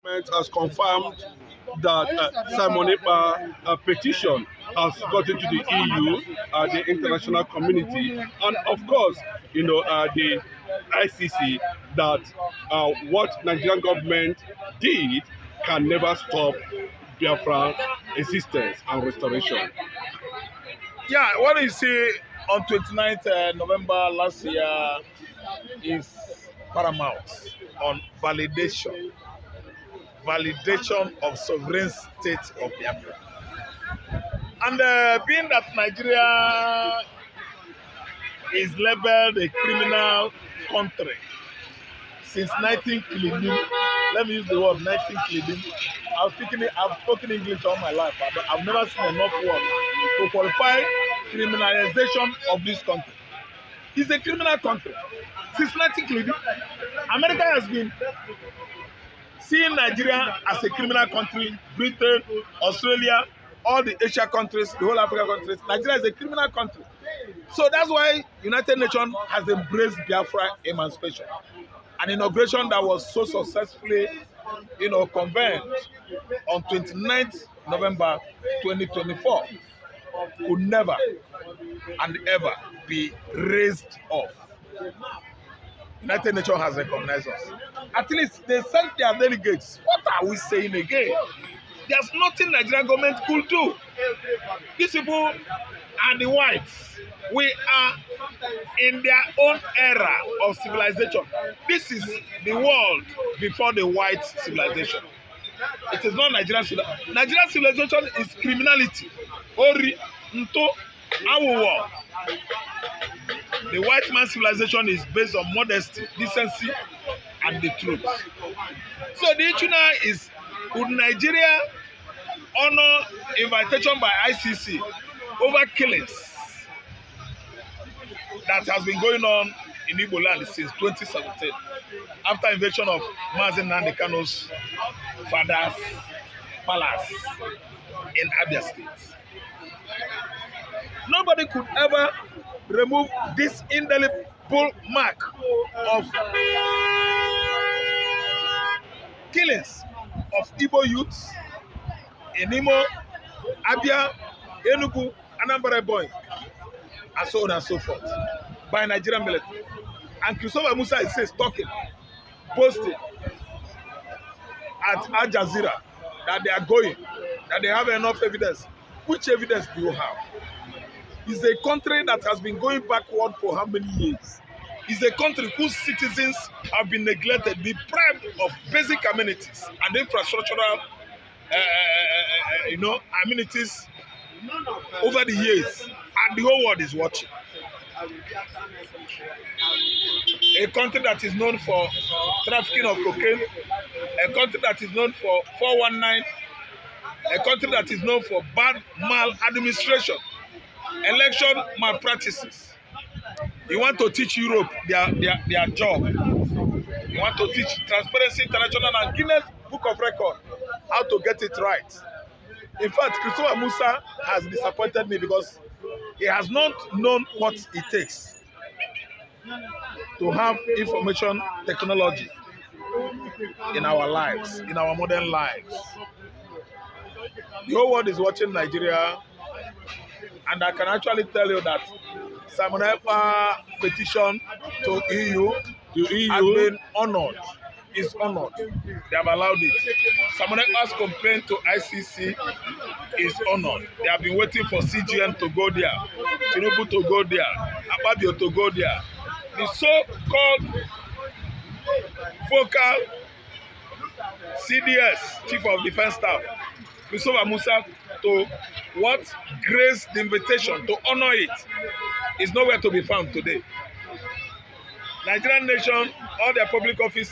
has confirmed that Simon Ekpa petition has got into the EU, the international community, and of course, the ICC, that what Nigerian government did can never stop Biafra existence and restoration. Yeah, what you see on 29th November last year is paramount on validation of sovereign state of Biafra. And being that Nigeria is labeled a criminal country since 19 let me use the word 19. I've spoken English all my life, but I've never seen enough words to qualify criminalization of this country. It's a criminal country since 19. America has been seeing Nigeria as a criminal country. Britain, Australia, all the Asia countries, the whole Africa countries. Nigeria is a criminal country. So that's why United Nations has embraced Biafra emancipation. An inauguration that was so successfully, convened on 29th November 2024 could never and ever be raised off. United Nations has recognized us. At least they sent their delegates. What are we saying again? There's nothing Nigerian government could do. These people are the whites. We are in their own era of civilization. This is the world before the white civilization. It is not Nigerian civilization. Nigerian civilization is criminality. Ori, Nto, Awuwo. The white man's civilization is based on modesty, decency, and the truth. So the issue now is, would Nigeria honor invitation by ICC over killings that has been going on in Igbo land since 2017 after invasion of Mazen Nnamdi Kanu's father's palace in Abia State? Nobody could ever remove this indelible mark of killings of Igbo youths in Imo, Abia, Enugu, Anambra Boy, and so on and so forth, by Nigerian military. And Christopher Musa is talking, boasting at Al Jazeera that they are going, that they have enough evidence. Which evidence do you have? It's a country that has been going backward for how many years? It's a country whose citizens have been neglected, deprived of basic amenities and infrastructural amenities over the years, and the whole world is watching. A country that is known for trafficking of cocaine, a country that is known for 419, a country that is known for bad maladministration, election malpractices. You want to teach Europe their job. You want to teach Transparency International and Guinness Book of Record how to get it right. In fact, Christopher Musa has disappointed me because he has not known what it takes to have information technology in our lives, in our modern lives. The whole world is watching Nigeria, and I can actually tell you that Simon Ekpa petition to EU has been honored. Is honored. They have allowed it. Simon Ekpa's complaint to ICC is honored. They have been waiting for CGN to go there, Tinubu to go there, Akpabio to go there. The so-called focal CDS, Chief of Defense Staff, Christopher Musa, to grace the invitation, to honor it, is nowhere to be found today. Nigerian nation, all their public office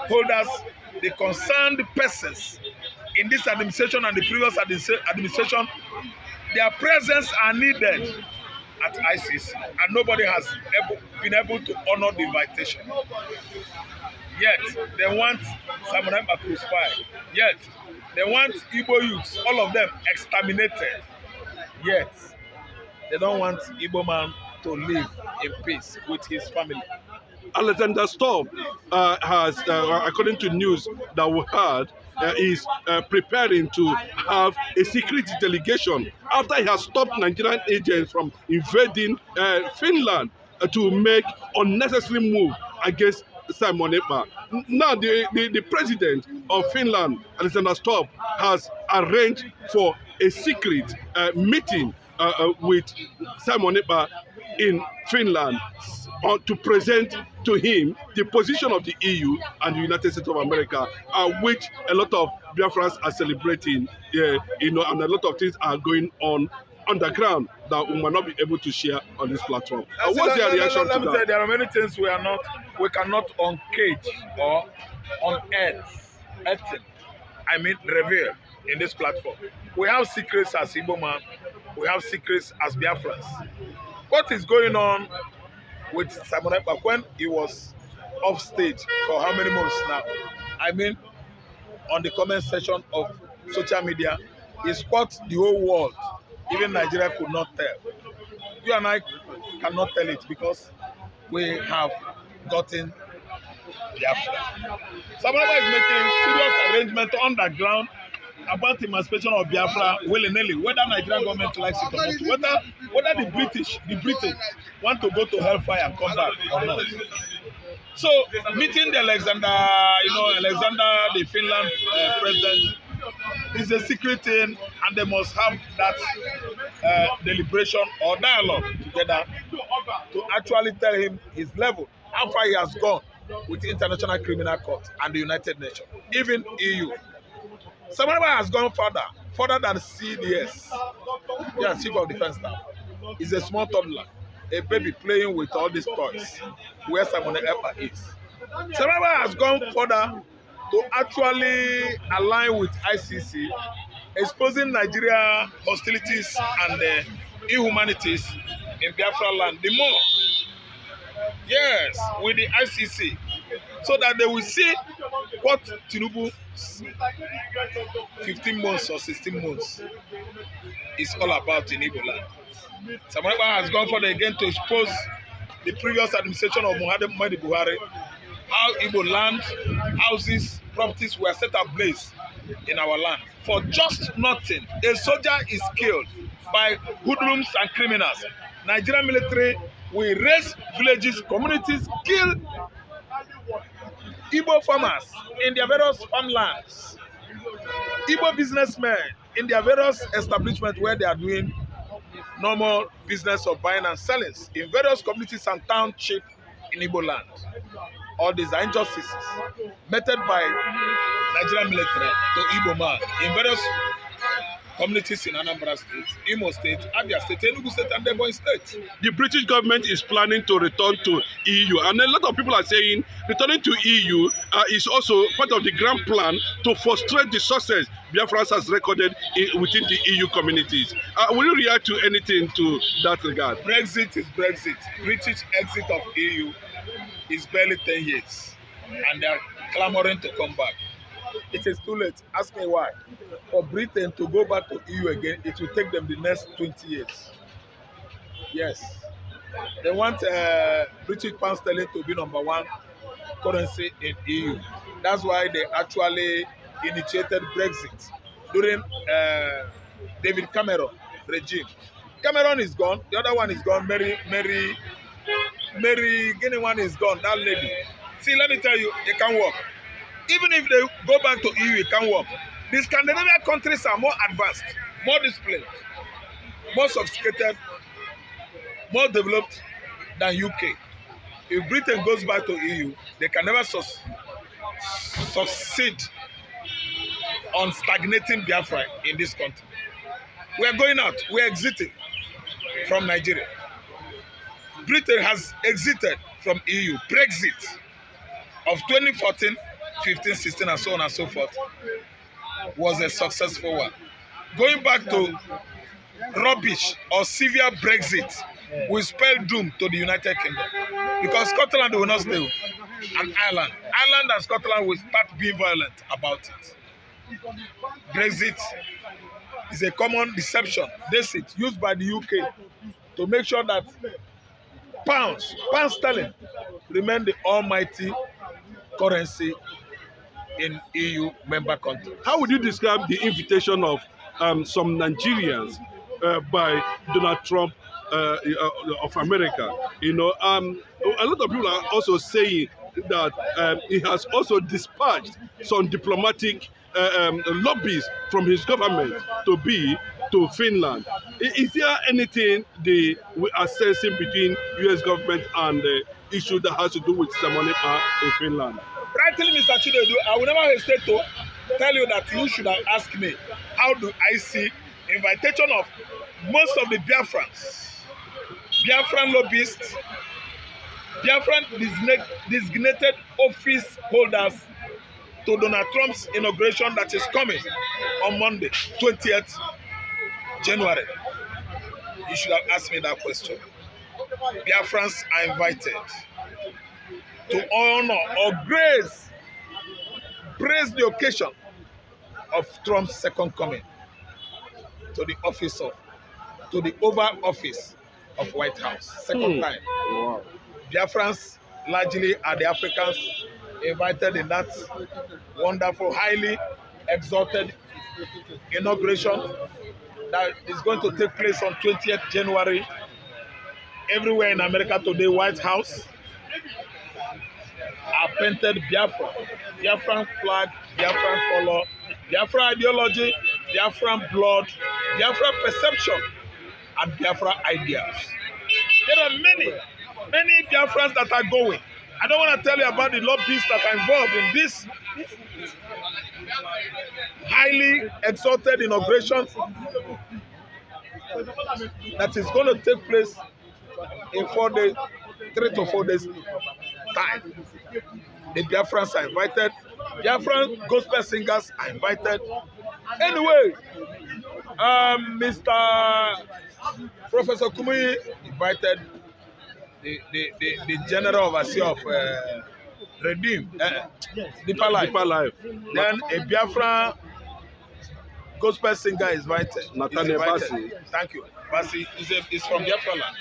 holders, the concerned persons in this administration and the previous administration, their presence are needed at ICC, and nobody has been able to honor the invitation. Yet, they want Simon Ekpa to spy. Yet, they want Igbo youths, all of them, exterminated. Yet, they don't want Igbo man to live in peace with his family. Alexander Stubb has, according to news that we heard, is preparing to have a secret delegation after he has stopped Nigerian agents from invading Finland to make unnecessary move against Simon Ekpa. Now, the president of Finland, Alexander Stubb, has arranged for a secret meeting with Simon Ekpa in Finland to present to him the position of the EU and the United States of America, which a lot of Biafrans are celebrating, and a lot of things are going on underground that we might not be able to share on this platform. What's your reaction to that? Let me tell you, there are many things we cannot uncage or unearth, reveal in this platform. We have secrets as Igbo man, we have secrets as Biafrans. What is going on with Simon Ekpa when he was off stage for how many months now? On the comment section of social media is what the whole world, even Nigeria, could not tell. You and I cannot tell it because we have gotten Biafra. Simon Ekpa is making serious arrangements underground about emancipation of Biafra willy-nilly, whether Nigerian government likes it or not, whether the British want to go to hellfire and come back or not. So meeting the Alexander, the Finland president is a secret thing, and they must have that deliberation or dialogue together to actually tell him his level, how far he has gone with the International Criminal Court and the United Nations, even EU. Simon Ekpa has gone further than CDS. Yes, Chief of Defense Staff. He's a small toddler, a baby playing with all these toys, where Simon Ekpa is. Simon Ekpa has gone further to actually align with ICC, exposing Nigeria hostilities and inhumanities in Biafra land. The more, yes, with the ICC, so that they will see what Tinubu 15 months or 16 months is all about in Igbo land. Simon Ekpa has gone further again to expose the previous administration of Muhammadu Buhari, how Igbo land, houses, properties were set ablaze in our land. For just nothing, a soldier is killed by hoodlums and criminals. Nigerian military will raise villages, communities, kill Igbo farmers in their various farmlands, Igbo businessmen in their various establishments where they are doing normal business of buying and selling in various communities and townships in Igbo land. All these are injustices meted by Nigerian military to Igbo man in various communities in Anambra State, Imo State, Abia State, Enugu State, and Ebonyi State. The British government is planning to return to EU, and a lot of people are saying returning to EU is also part of the grand plan to frustrate the success Biafra has recorded within the EU communities. Will you react to anything to that regard? Brexit is Brexit. British exit of EU is barely 10 years, and they are clamoring to come back. It is too late. Ask me why. For Britain to go back to EU again, it will take them the next 20 years. Yes. They want British pound sterling to be #1 currency in EU. That's why they actually initiated Brexit during David Cameron regime. Cameron is gone. The other one is gone. Mary Guinea one is gone. That lady. See, let me tell you, it can work. Even if they go back to EU, it can work. The Scandinavian countries are more advanced, more disciplined, more sophisticated, more developed than UK. If Britain goes back to EU, they can never succeed on stagnating Biafra in this country. We are going out. We are exiting from Nigeria. Britain has exited from EU. Brexit of 2014, 15, 16, and so on and so forth was a successful one. Going back to rubbish or severe Brexit will spell doom to the United Kingdom, because Scotland will not stay, and Ireland and Scotland will start being violent about it. Brexit is a common deception, deceit used by the UK to make sure that pound sterling, remain the almighty currency in EU member countries. How would you describe the invitation of some Nigerians by Donald Trump of America? You know, a lot of people are also saying that he has also dispatched some diplomatic lobbies from his government to Finland. Is there anything we are sensing between U.S. government and the issue that has to do with Samonipa in Finland? Rightly, Mr. Chinedu, I will never hesitate to tell you that you should have asked me, how do I see invitation of most of the Biafran lobbyists, Biafran designated office holders to Donald Trump's inauguration that is coming on Monday, 20th January. You should have asked me that question. Biafrans are invited to honor or praise the occasion of Trump's second coming to the Oval Office of White House. Second time. Wow. Biafrans largely are the Africans invited in that wonderful, highly exalted inauguration that is going to take place on 20th January. Everywhere in America today, White House are painted Biafra, Biafran flag, Biafran color, Biafra ideology, Biafran blood, Biafra perception, and Biafra ideas. There are many Biafrans that are going. I don't want to tell you about the lobbyists that are involved in this highly exalted inauguration that is going to take place in 3 to 4 days time. The Biafrans are invited. Biafran gospel singers are invited. Anyway, Mr. Professor Kumuyi invited the general overseer of Redeem, Deeper Life. Then a Biafran gospel singer is invited. Nathaniel Bassi. Thank you. Bassi is from Biafra land.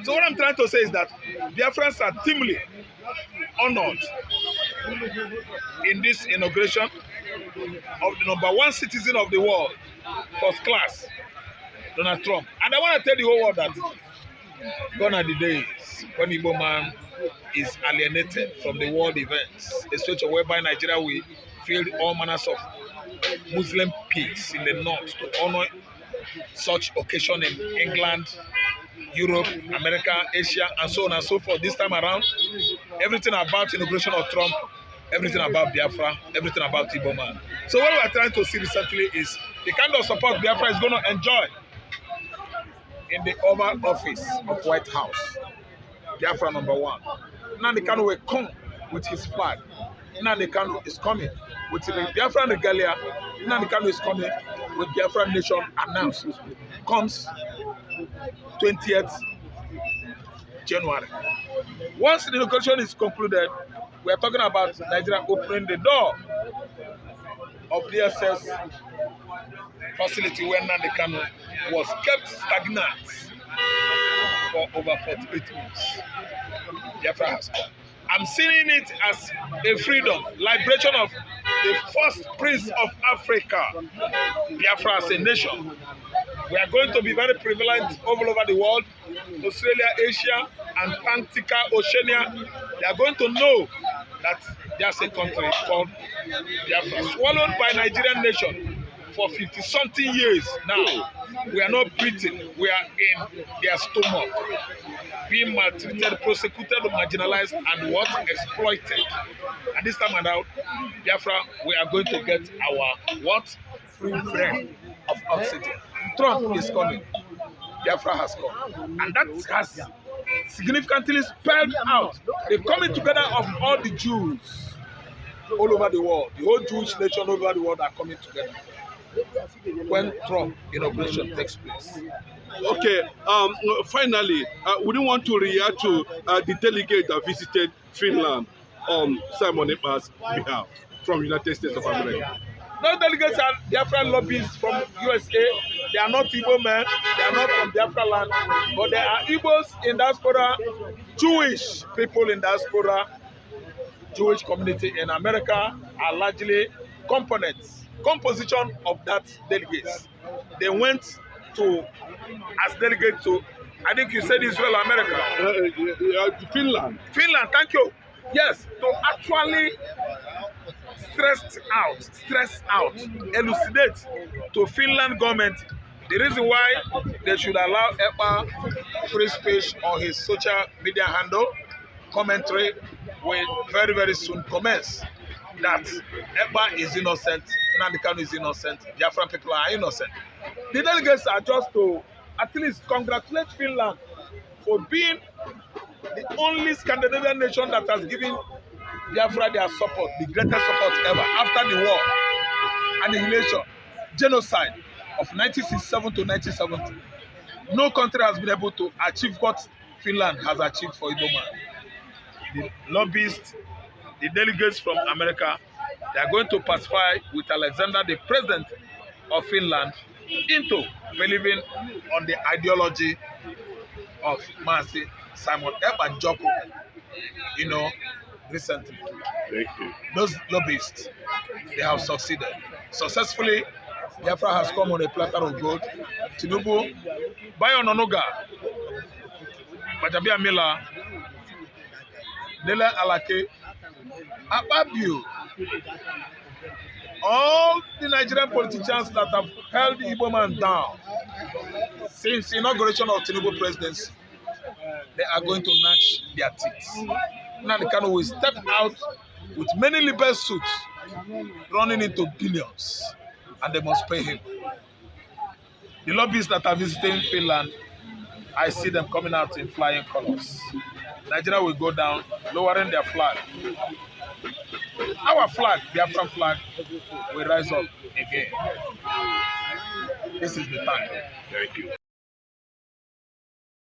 So what I'm trying to say is that Biafrans are teamly honored in this inauguration of the #1 citizen of the world, first class, Donald Trump. And I want to tell the whole world that gone are the days when Igbo man is alienated from the world events, a situation whereby Nigeria will field all manners of Muslim peace in the north to honor such occasion in England, Europe, America, Asia, and so on and so forth. This time around, everything about inauguration of Trump, everything about Biafra, everything about Igbo man. So what we are trying to see recently is the kind of support Biafra is going to enjoy in the Oval Office of White House. Biafra #1. Nnamdi Kanu will come with his flag. Nnamdi Kanu is coming with the Biafran regalia. Nnamdi Kanu is coming with Biafran nation announced. Comes 20th January. Once the inauguration is concluded, we are talking about Nigeria opening the door of DSS facility where Nnamdi Kanu was kept stagnant for over 48 months. Biafra has come. I'm seeing it as a freedom, liberation of the first prince of Africa, Biafra as a nation. We are going to be very prevalent all over the world, Australia, Asia, Antarctica, Oceania. They are going to know that there's a country called Biafra, swallowed by Nigerian nation for 50-something years now. We are not breathing. We are in their stomach, being maltreated, prosecuted, marginalized, and what? Exploited. And this time around, Biafra, we are going to get our what? Free breath of oxygen. Trump is coming. Biafra has come. And that has significantly spelled out the coming together of all the Jews all over the world. The whole Jewish nation all over the world are coming together when Trump inauguration takes place. Okay, finally, we don't want to react to the delegate that visited Finland on Simon Ekpa's behalf from United States of America. No delegates are Biafran lobbyists from USA, They are not Igbo men, they are not from Biafra land, but there are Igbos in diaspora, Jewish people in diaspora, Jewish community in America are largely composition of that delegates. They went to, as delegate to, I think you said Israel, America. Finland. Finland, thank you. Yes, to actually stress out, elucidate to Finland government the reason why they should allow Ekpa free speech on his social media handle. Commentary will very, very soon commence that Ekpa is innocent, Nnamdi Kanu is innocent, Biafran people are innocent. The delegates are just to at least congratulate Finland for being the only Scandinavian nation that has given Biafra their support, the greatest support ever after the war, annihilation, genocide of 1967 to 1970. No country has been able to achieve what Finland has achieved for Igbo man. The lobbyists, the delegates from America, they are going to pacify with Alexander, the president of Finland, into believing on the ideology of Mazi Simon Ekpa Joko, recently. Thank you. Those lobbyists, they have succeeded. Successfully, Biafra has come on a platter of gold. Tinubu, Bayo Nonoga, Bajabia Mila, Nele Alake, Akpabio, all the Nigerian politicians that have held the Igbo man down since the inauguration of Tinubu presidency, they are going to gnatch their teeth. Nnamdi Kanu will step out with many libel suits running into billions, and they must pay him. The lobbyists that are visiting Finland, I see them coming out in flying colors. Nigeria will go down, lowering their flag. Our flag, the Biafran flag, will rise up again. This is the time. Thank you.